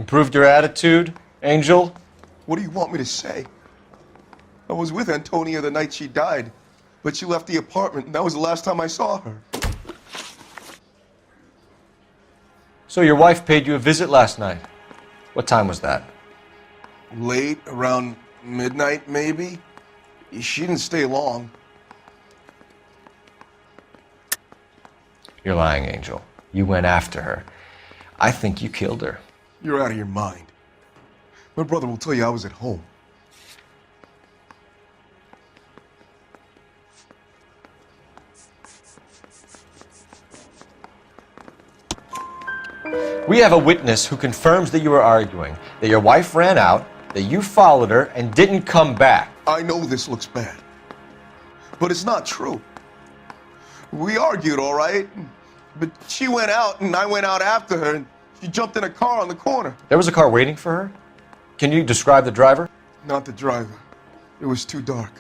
Improved your attitude, Angel? What do you want me to say? I was with Antonia the night she died, but she left the apartment, and that was the last time I saw her. So your wife paid you a visit last night. What time was that? Late, around midnight, maybe? She didn't stay long. You're lying, Angel. You went after her. I think you killed her. You're out of your mind. My brother will tell you I was at home. We have a witness who confirms that you were arguing, that your wife ran out, that you followed her, and didn't come back. I know this looks bad, but it's not true. We argued, all right, but she went out and I went out after her, and she jumped in a car on the corner. There was a car waiting for her? Can you describe the driver? Not the driver. It was too dark.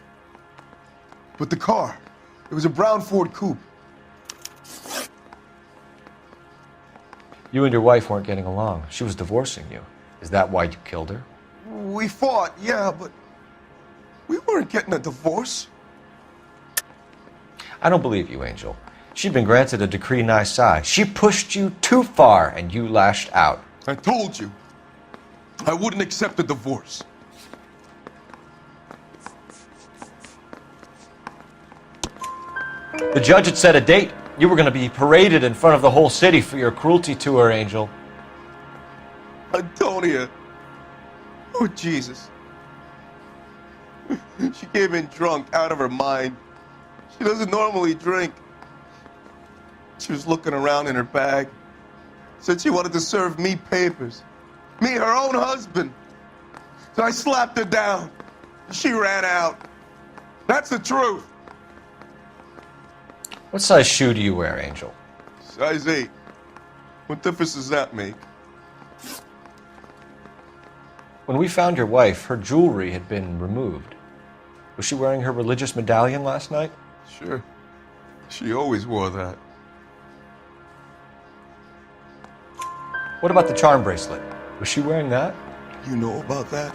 But the car, it was a brown Ford Coupe. You and your wife weren't getting along. She was divorcing you. Is that why you killed her? We fought, yeah, but we weren't getting a divorce. I don't believe you, Angel. She'd been granted a decree nisi. She pushed you too far, and you lashed out. I told you, I wouldn't accept a divorce. The judge had set a date. You were going to be paraded in front of the whole city for your cruelty to her, Angel. Antonia. Oh, Jesus. She came in drunk, out of her mind. She doesn't normally drink. She was looking around in her bag. Said she wanted to serve me papers. Me, her own husband. So I slapped her down. She ran out. That's the truth. What size shoe do you wear, Angel? Size 8. What difference does that make? When we found your wife, her jewelry had been removed. Was she wearing her religious medallion last night? Sure. She always wore that. What about the charm bracelet? Was she wearing that? You know about that?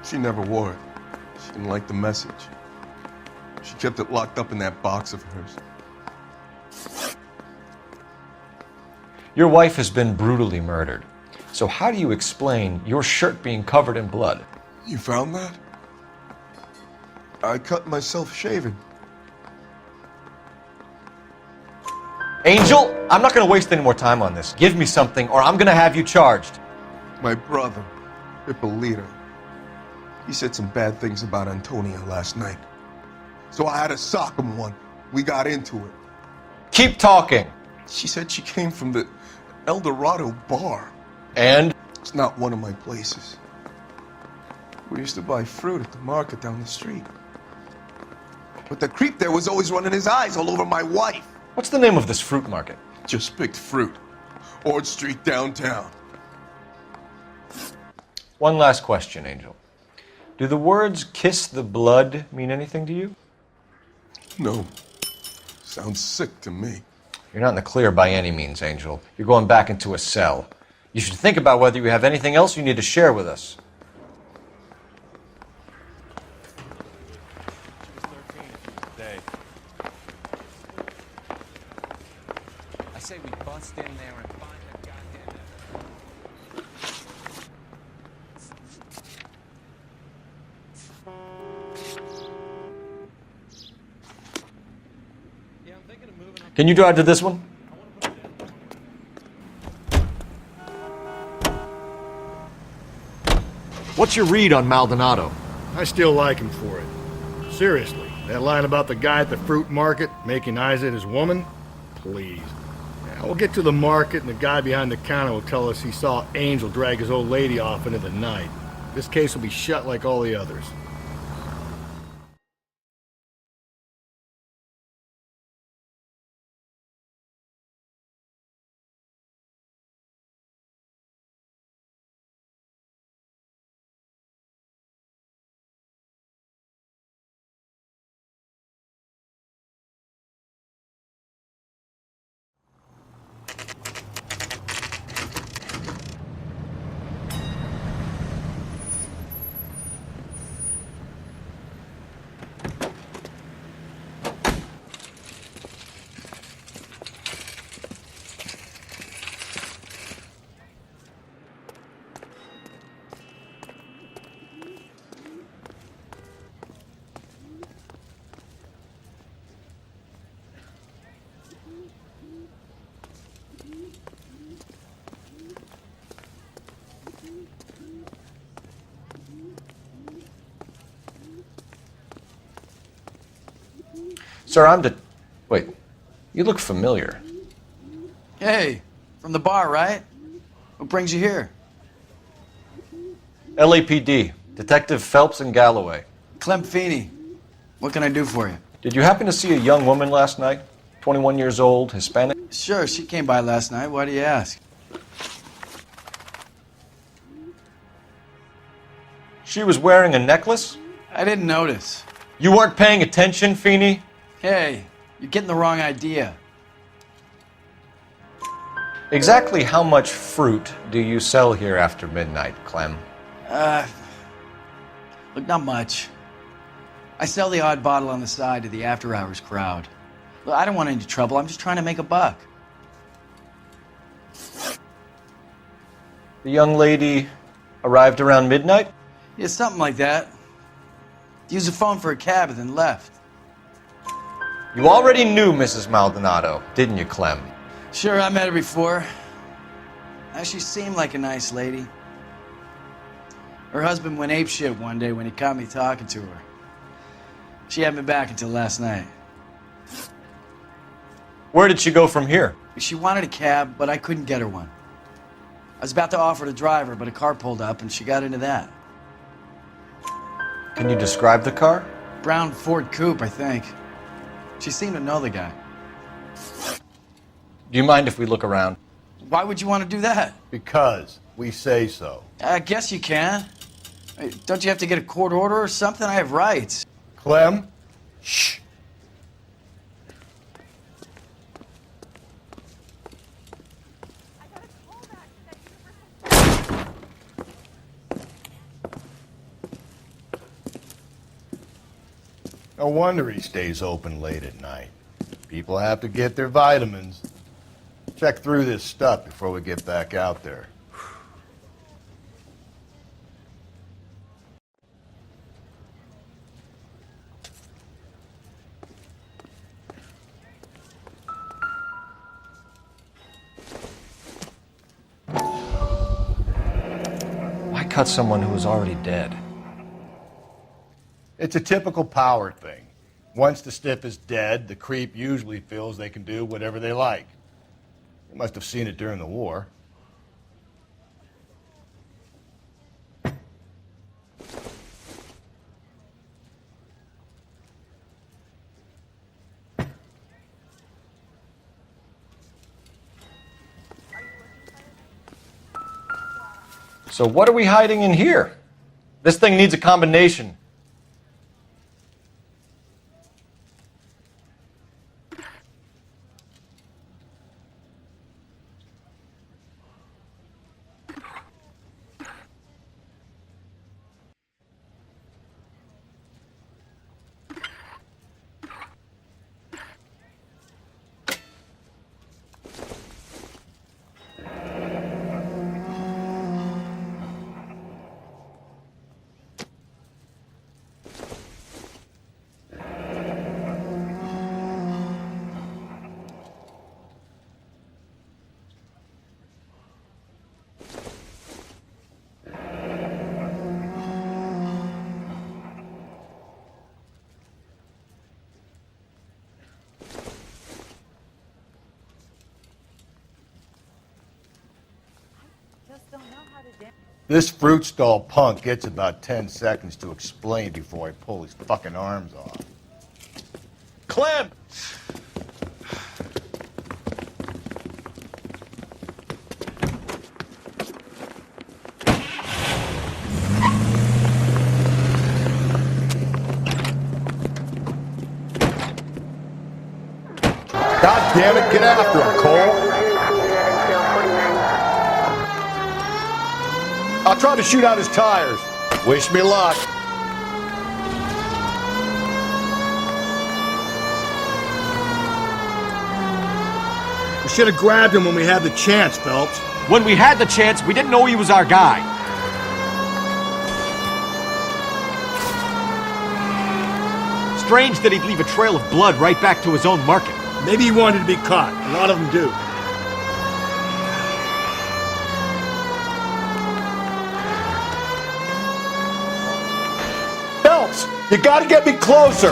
She never wore it. She didn't like the message. She kept it locked up in that box of hers. Your wife has been brutally murdered. So how do you explain your shirt being covered in blood? You found that? I cut myself shaving. Angel, I'm not going to waste any more time on this. Give me something or I'm going to have you charged. My brother, Ippolito, he said some bad things about Antonia last night. So I had to sock him one. We got into it. Keep talking. She said she came from the El Dorado bar. And? It's not one of my places. We used to buy fruit at the market down the street. But the creep there was always running his eyes all over my wife. What's the name of this fruit market? Just picked fruit. Ord Street downtown. One last question, Angel. Do the words kiss the blood mean anything to you? No. Sounds sick to me. You're not in the clear by any means, Angel. You're going back into a cell. You should think about whether you have anything else you need to share with us. I say we bust in there and find that goddamn... Can you drive to this one? What's your read on Maldonado? I still like him for it. Seriously, that line about the guy at the fruit market making Isa his woman? Please. Now, we'll get to the market and the guy behind the counter will tell us he saw Angel drag his old lady off into the night. This case will be shut like all the others. Sir, Wait, you look familiar. Hey, from the bar, right? What brings you here? LAPD, Detective Phelps and Galloway. Clem Feeney. What can I do for you? Did you happen to see a young woman last night? 21 years old, Hispanic? Sure, she came by last night. Why do you ask? She was wearing a necklace? I didn't notice. You weren't paying attention, Feeney? Hey, you're getting the wrong idea. Exactly how much fruit do you sell here after midnight, Clem? Look, not much. I sell the odd bottle on the side to the after-hours crowd. Look, I don't want any trouble. I'm just trying to make a buck. The young lady arrived around midnight? Yeah, something like that. Used the phone for a cab and then left. You already knew Mrs. Maldonado, didn't you, Clem? Sure, I met her before. She seemed like a nice lady. Her husband went apeshit one day when he caught me talking to her. She hadn't been back until last night. Where did she go from here? She wanted a cab, but I couldn't get her one. I was about to offer to drive her, but a car pulled up and she got into that. Can you describe the car? Brown Ford Coupe, I think. She seemed to know the guy. Do you mind if we look around? Why would you want to do that? Because we say so. I guess you can. Hey, don't you have to get a court order or something? I have rights. Clem? Shh. No wonder he stays open late at night. People have to get their vitamins. Check through this stuff before we get back out there. Why cut someone who was already dead? It's a typical power thing. Once the stiff is dead, the creep usually feels they can do whatever they like. You must have seen it during the war. So what are we hiding in here? This thing needs a combination. This fruit stall punk gets about 10 seconds to explain before I pull his fucking arms off. Clem! God damn it, get after him, Cole! I'll try to shoot out his tires. Wish me luck. We should have grabbed him when we had the chance, Phelps. When we had the chance, we didn't know he was our guy. Strange that he'd leave a trail of blood right back to his own market. Maybe he wanted to be caught. A lot of them do. Phelps, you gotta get me closer.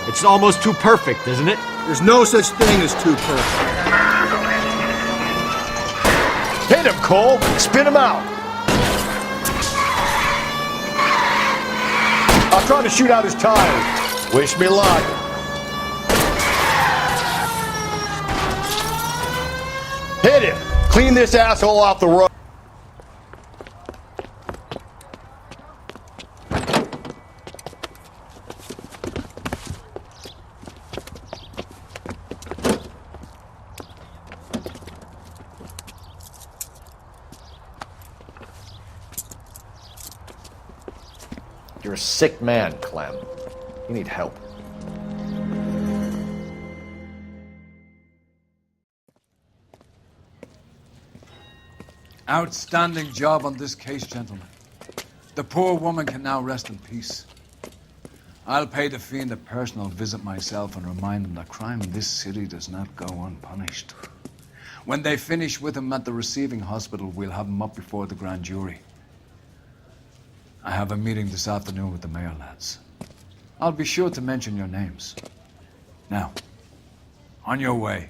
It's almost too perfect, isn't it? There's no such thing as too perfect. Hit him, Cole! Spin him out! I'll try to shoot out his tires. Wish me luck. Hit him! Clean this asshole off the road. You're a sick man, Clem. You need help. Outstanding job on this case, gentlemen. The poor woman can now rest in peace. I'll pay the fiend a personal visit myself and remind him that crime in this city does not go unpunished. When they finish with him at the receiving hospital, we'll have him up before the grand jury. I have a meeting this afternoon with the mayor lads. I'll be sure to mention your names. Now, on your way.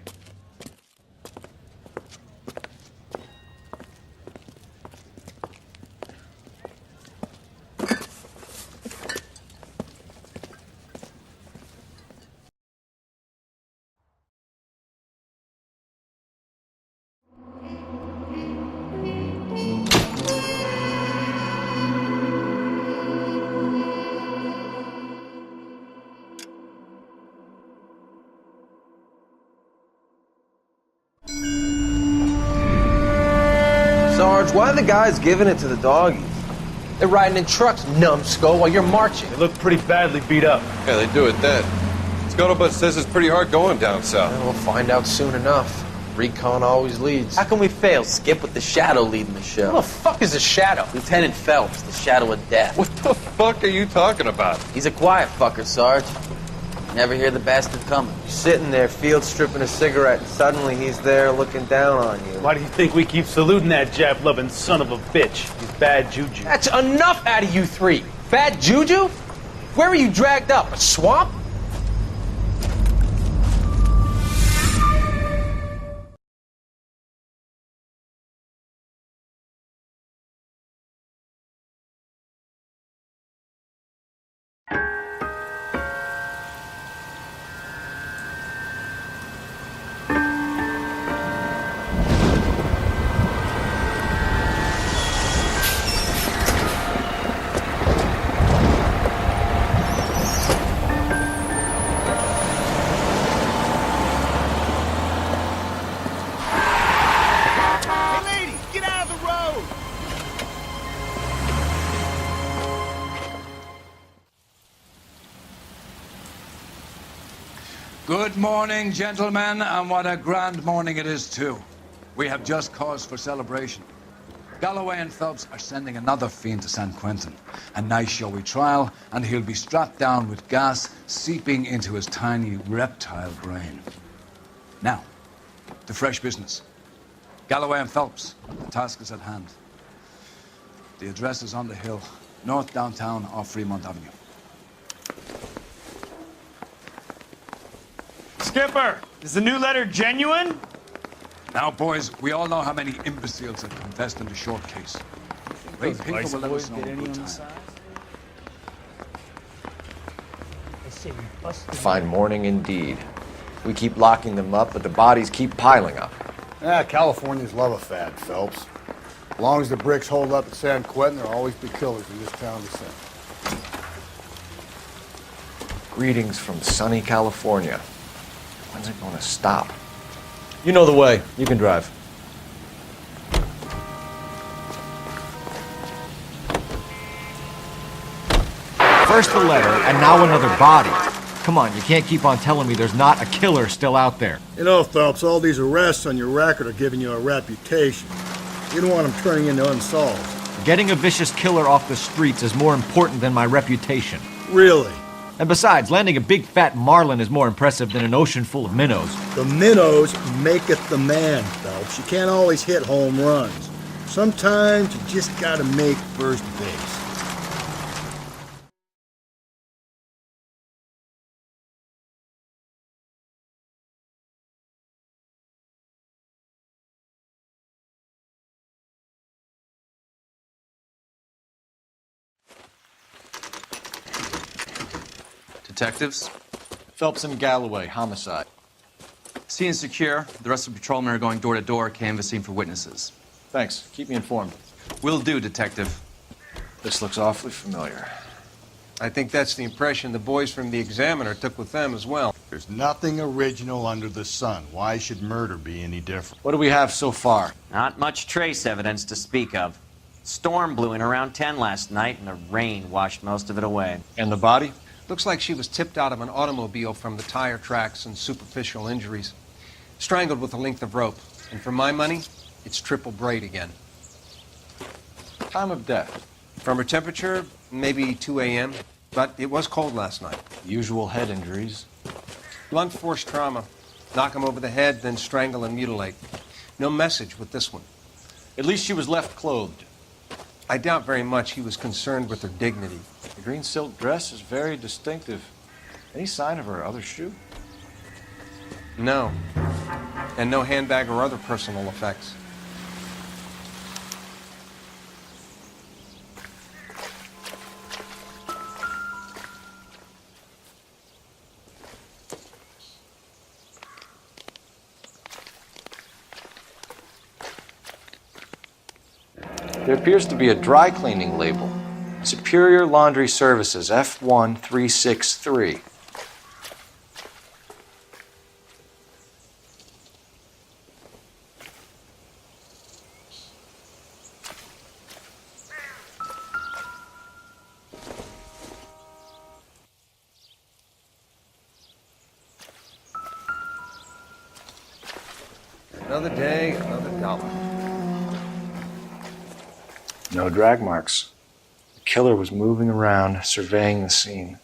Sarge, why are the guys giving it to the doggies? They're riding in trucks, numbskull, while you're marching. They look pretty badly beat up. Yeah, they do at that. Scuttlebutt says it's pretty hard going down south. We'll find out soon enough. Recon always leads. How can we fail, Skip, with the Shadow leading the show? Who the fuck is the Shadow? Lieutenant Phelps, the Shadow of Death. What the fuck are you talking about? He's a quiet fucker, Sarge. Never hear the bastard coming. You're sitting there, field stripping a cigarette, and suddenly he's there looking down on you. Why do you think we keep saluting that Jap-loving son of a bitch? He's bad juju. That's enough out of you three. Bad juju? Where were you dragged up? A swamp? Good morning, gentlemen, and what a grand morning it is, too. We have just cause for celebration. Galloway and Phelps are sending another fiend to San Quentin. A nice showy trial, and he'll be strapped down with gas seeping into his tiny reptile brain. Now, to fresh business. Galloway and Phelps, the task is at hand. The address is on the hill, north downtown off Fremont Avenue. Skipper, is the new letter genuine? Now, boys, we all know how many imbeciles have confessed in the short case. Ray Pinker will let us know in good time. Fine morning indeed. We keep locking them up, but the bodies keep piling up. Californians love a fad, Phelps. As long as the bricks hold up at San Quentin, there'll always be killers in this town to send. Greetings from sunny California. When's it going to stop? You know the way. You can drive. First the letter, and now another body. Come on, you can't keep on telling me there's not a killer still out there. You know, Phelps, all these arrests on your record are giving you a reputation. You don't want them turning into unsolved. Getting a vicious killer off the streets is more important than my reputation. Really? And besides, landing a big fat marlin is more impressive than an ocean full of minnows. The minnows maketh the man, Phelps. You can't always hit home runs. Sometimes you just gotta make first base. Detectives? Phelps and Galloway, homicide. Scene is secure. The rest of the patrolmen are going door to door, canvassing for witnesses. Thanks. Keep me informed. Will do, Detective. This looks awfully familiar. I think that's the impression the boys from the Examiner took with them as well. There's nothing original under the sun. Why should murder be any different? What do we have so far? Not much trace evidence to speak of. Storm blew in around 10 last night, and the rain washed most of it away. And the body? Looks like she was tipped out of an automobile from the tire tracks and superficial injuries. Strangled with a length of rope. And for my money, it's triple braid again. Time of death? From her temperature, maybe 2 a.m., but it was cold last night. Usual head injuries. Blunt force trauma. Knock him over the head, then strangle and mutilate. No message with this one. At least she was left clothed. I doubt very much he was concerned with her dignity. The green silk dress is very distinctive. Any sign of her other shoe? No. And no handbag or other personal effects. There appears to be a dry cleaning label. Superior Laundry Services, F1363. Another day, another dollar. No drag marks. The killer was moving around, surveying the scene.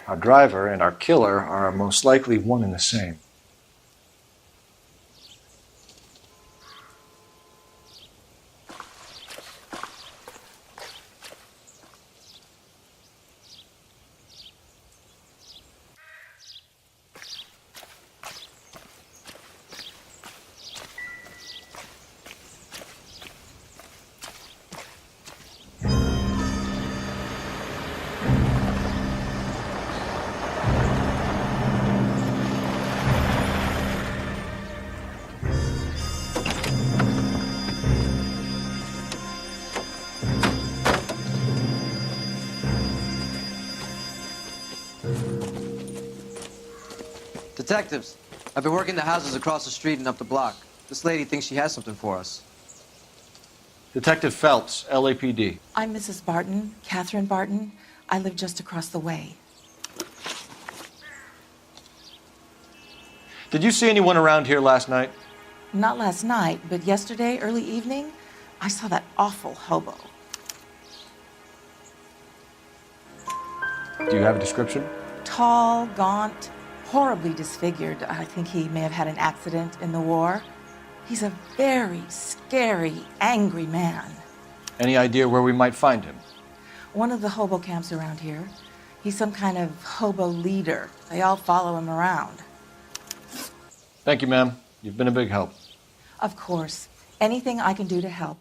Our driver and our killer are most likely one and the same. Detectives, I've been working the houses across the street and up the block. This lady thinks she has something for us. Detective Phelps, LAPD. I'm Mrs. Barton, Catherine Barton. I live just across the way. Did you see anyone around here last night? Not last night, but yesterday, early evening, I saw that awful hobo. Do you have a description? Tall, gaunt, horribly disfigured. I think he may have had an accident in the war. He's a very scary, angry man. Any idea where we might find him? One of the hobo camps around here. He's some kind of hobo leader. They all follow him around. Thank you, ma'am. You've been a big help. Of course. Anything I can do to help.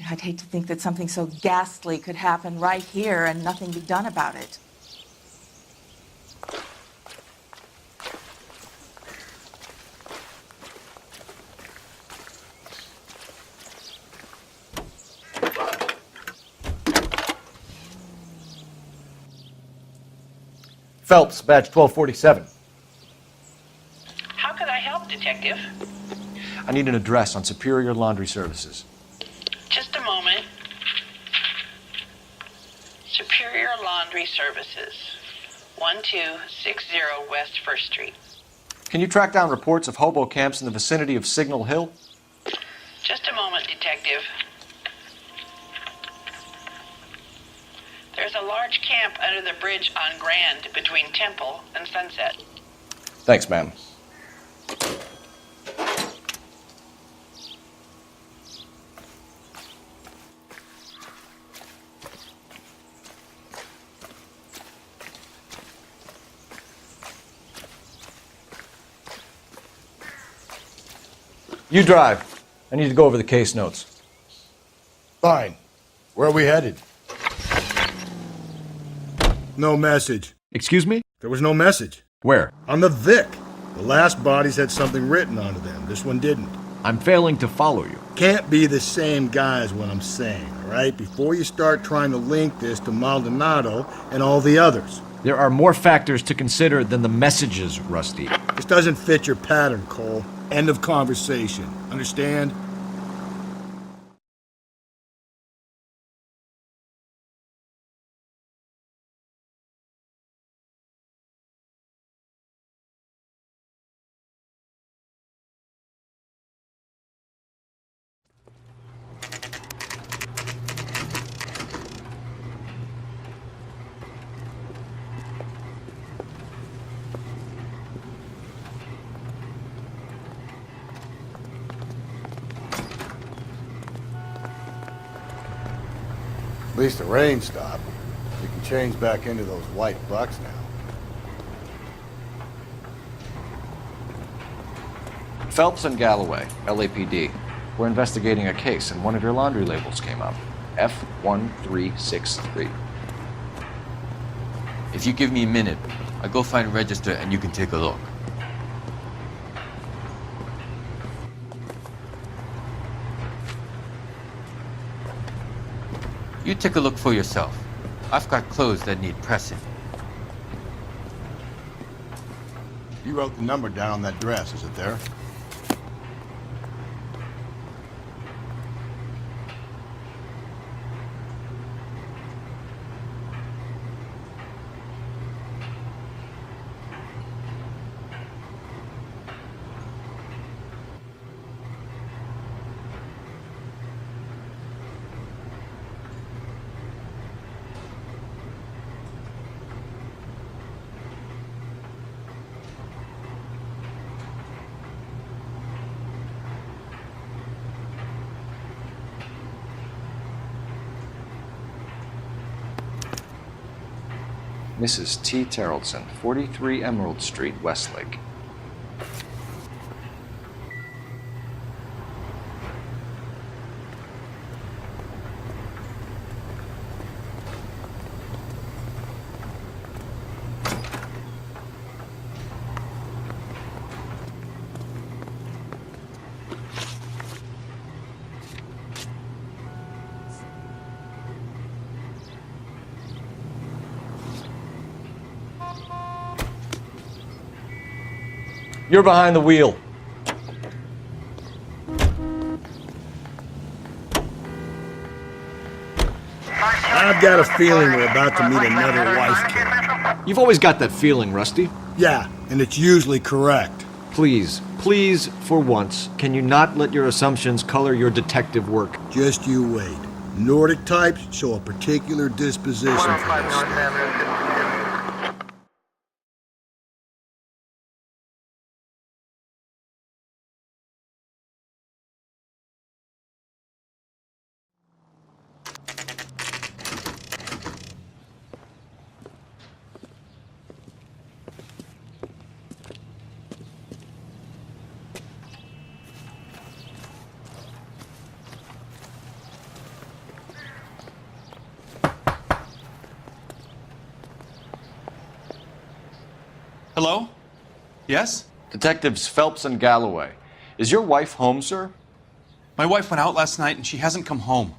I'd hate to think that something so ghastly could happen right here and nothing be done about it. Phelps, badge 1247. How could I help, Detective? I need an address on Superior Laundry Services. Just a moment. Superior Laundry Services, 1260 West 1st Street. Can you track down reports of hobo camps in the vicinity of Signal Hill? Just a moment, Detective. There's a large camp under the bridge on Grand between Temple and Sunset. Thanks, ma'am. You drive. I need to go over the case notes. Fine. Where are we headed? No message. Excuse me? There was no message. Where? On the Vic. The last bodies had something written onto them. This one didn't. I'm failing to follow you. Can't be the same guy is what I'm saying, all right? Before you start trying to link this to Maldonado and all the others. There are more factors to consider than the messages, Rusty. This doesn't fit your pattern, Cole. End of conversation. Understand? At least the rain stopped. We can change back into those white bucks now. Phelps and Galloway, LAPD. We're investigating a case, and one of your laundry labels came up. F1363. If you give me a minute, I'll go find a register and you can take a look. You take a look for yourself. I've got clothes that need pressing. You wrote the number down on that dress, is it there? Mrs. T. Terrellson, 43 Emerald Street, Westlake. You're behind the wheel. I've got a feeling we're about to meet another wife killer. You've always got that feeling, Rusty. Yeah, and it's usually correct. Please, please, for once, can you not let your assumptions color your detective work? Just you wait. Nordic types show a particular disposition for this stuff. Hello? Yes? Detectives Phelps and Galloway. Is your wife home, sir? My wife went out last night and she hasn't come home.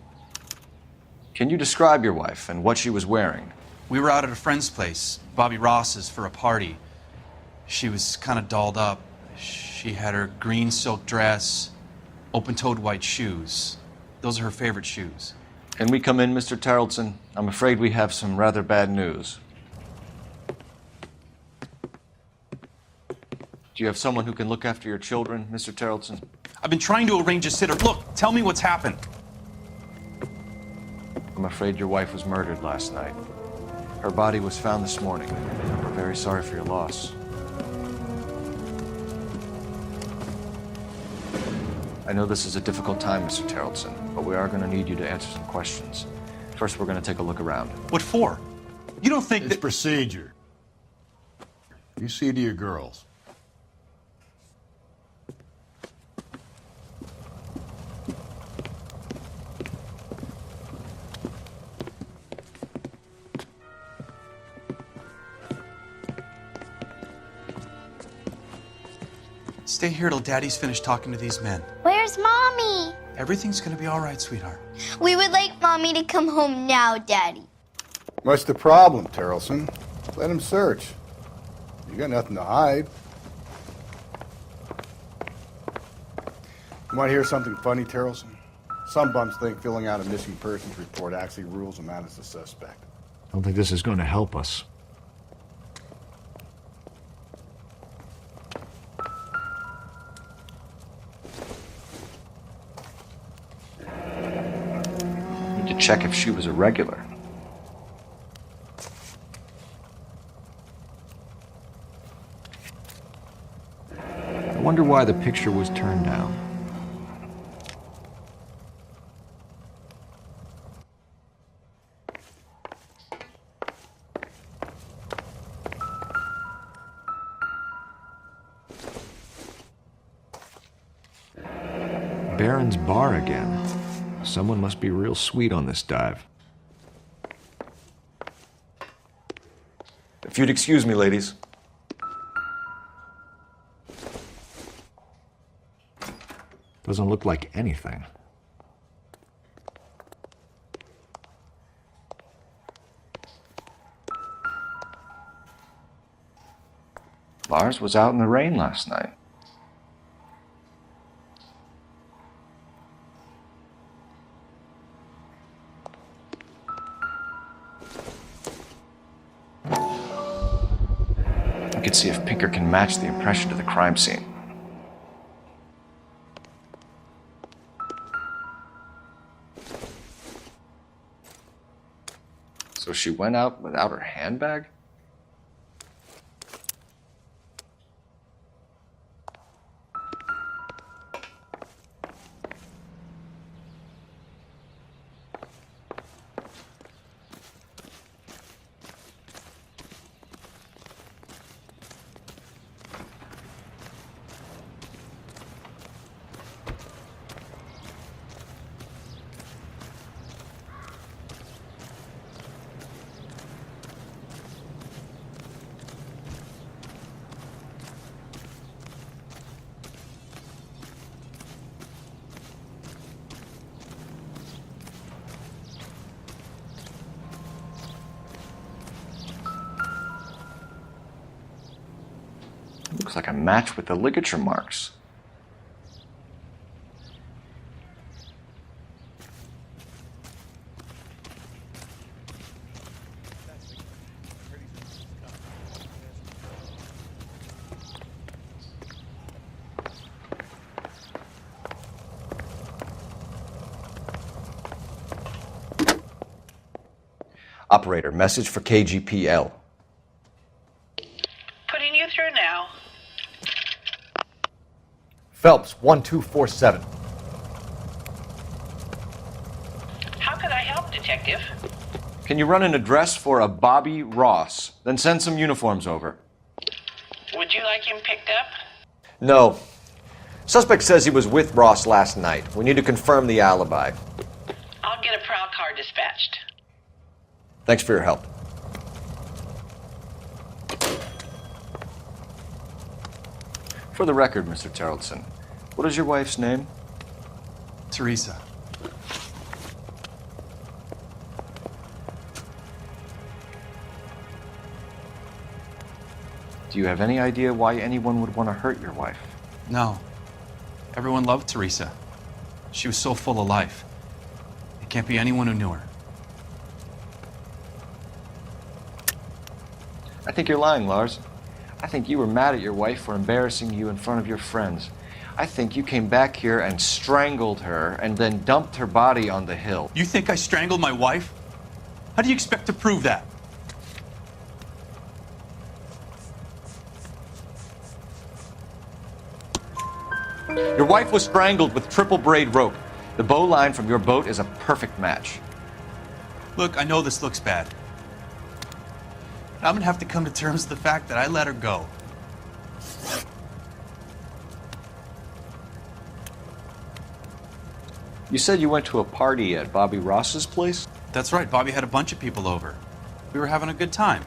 Can you describe your wife and what she was wearing? We were out at a friend's place, Bobby Ross's, for a party. She was kind of dolled up. She had her green silk dress, open-toed white shoes. Those are her favorite shoes. Can we come in, Mr. Tarleton? I'm afraid we have some rather bad news. Do you have someone who can look after your children, Mr. Tarleton? I've been trying to arrange a sitter. Look, tell me what's happened. I'm afraid your wife was murdered last night. Her body was found this morning. We're very sorry for your loss. I know this is a difficult time, Mr. Tarleton, but we are going to need you to answer some questions. First, we're going to take a look around. What for? You don't think It's procedure. You see to your girls. Stay here till Daddy's finished talking to these men. Where's Mommy? Everything's gonna be all right, sweetheart. We would like Mommy to come home now, Daddy. What's the problem, Terrelson? Let him search. You got nothing to hide. You want to hear something funny, Terrelson? Some bums think filling out a missing persons report actually rules them out as a suspect. I don't think this is going to help us. Need to check if she was a regular. I wonder why the picture was turned down. Baron's bar again. Someone must be real sweet on this dive. If you'd excuse me, ladies. Doesn't look like anything. Lars was out in the rain last night. I could see if Pinker can match the impression to the crime scene. So she went out without her handbag? Looks like a match with the ligature marks. Operator, message for KGPL. Putting you through now. Phelps, 1247. How could I help, Detective? Can you run an address for a Bobby Ross? Then send some uniforms over. Would you like him picked up? No. Suspect says he was with Ross last night. We need to confirm the alibi. I'll get a prowl car dispatched. Thanks for your help. For the record, Mr. Terrelson, what is your wife's name? Teresa. Do you have any idea why anyone would want to hurt your wife? No. Everyone loved Teresa. She was so full of life. It can't be anyone who knew her. I think you're lying, Lars. I think you were mad at your wife for embarrassing you in front of your friends. I think you came back here and strangled her and then dumped her body on the hill. You think I strangled my wife? How do you expect to prove that? Your wife was strangled with triple braid rope. The bow line from your boat is a perfect match. Look, I know this looks bad. I'm gonna have to come to terms with the fact that I let her go. You said you went to a party at Bobby Ross's place? That's right, Bobby had a bunch of people over. We were having a good time.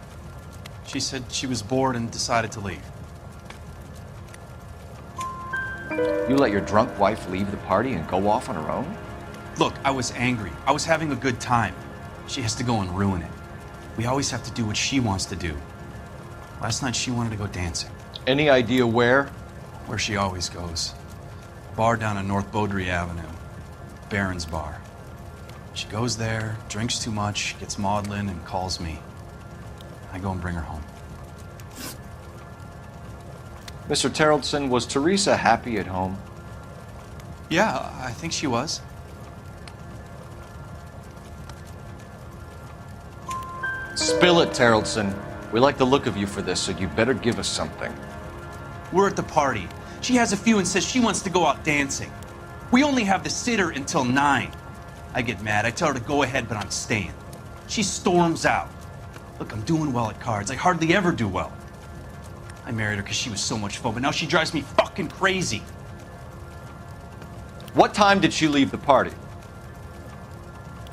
She said she was bored and decided to leave. You let your drunk wife leave the party and go off on her own? Look, I was angry. I was having a good time. She has to go and ruin it. We always have to do what she wants to do. Last night she wanted to go dancing. Any idea where? Where she always goes. Bar down on North Beaudry Avenue. Baron's Bar. She goes there, drinks too much, gets maudlin, and calls me. I go and bring her home. Mr. Terrellson, was Teresa happy at home? Yeah, I think she was. Spill it, Terrellson. We like the look of you for this, so you better give us something. We're at the party. She has a few and says she wants to go out dancing. We only have the sitter until 9. I get mad. I tell her to go ahead, but I'm staying. She storms out. Look, I'm doing well at cards. I hardly ever do well. I married her because she was so much fun, but now she drives me fucking crazy. What time did she leave the party?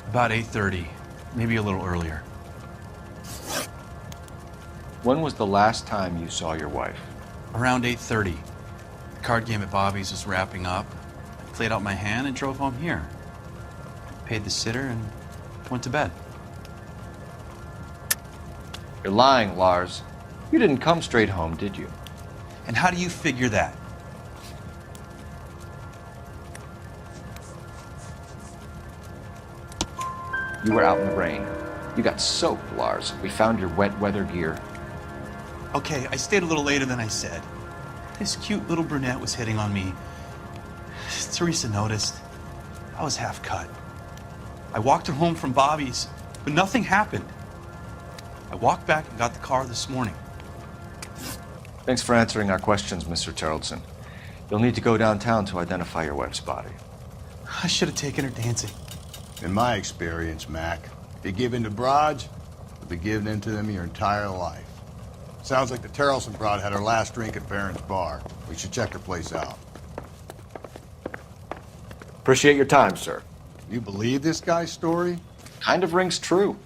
About 8:30, maybe a little earlier. When was the last time you saw your wife? Around 8:30. The card game at Bobby's was wrapping up. I played out my hand and drove home here. Paid the sitter and went to bed. You're lying, Lars. You didn't come straight home, did you? And how do you figure that? You were out in the rain. You got soaked, Lars. We found your wet weather gear. Okay, I stayed a little later than I said. This cute little brunette was hitting on me. Teresa noticed. I was half cut. I walked her home from Bobby's, but nothing happened. I walked back and got the car this morning. Thanks for answering our questions, Mr. Terrellson. You'll need to go downtown to identify your wife's body. I should have taken her dancing. In my experience, Mac, if you give in to broads, you'll be giving in to them your entire life. Sounds like the Terrellson broad had her last drink at Baron's Bar. We should check her place out. Appreciate your time, sir. You believe this guy's story? Kind of rings true.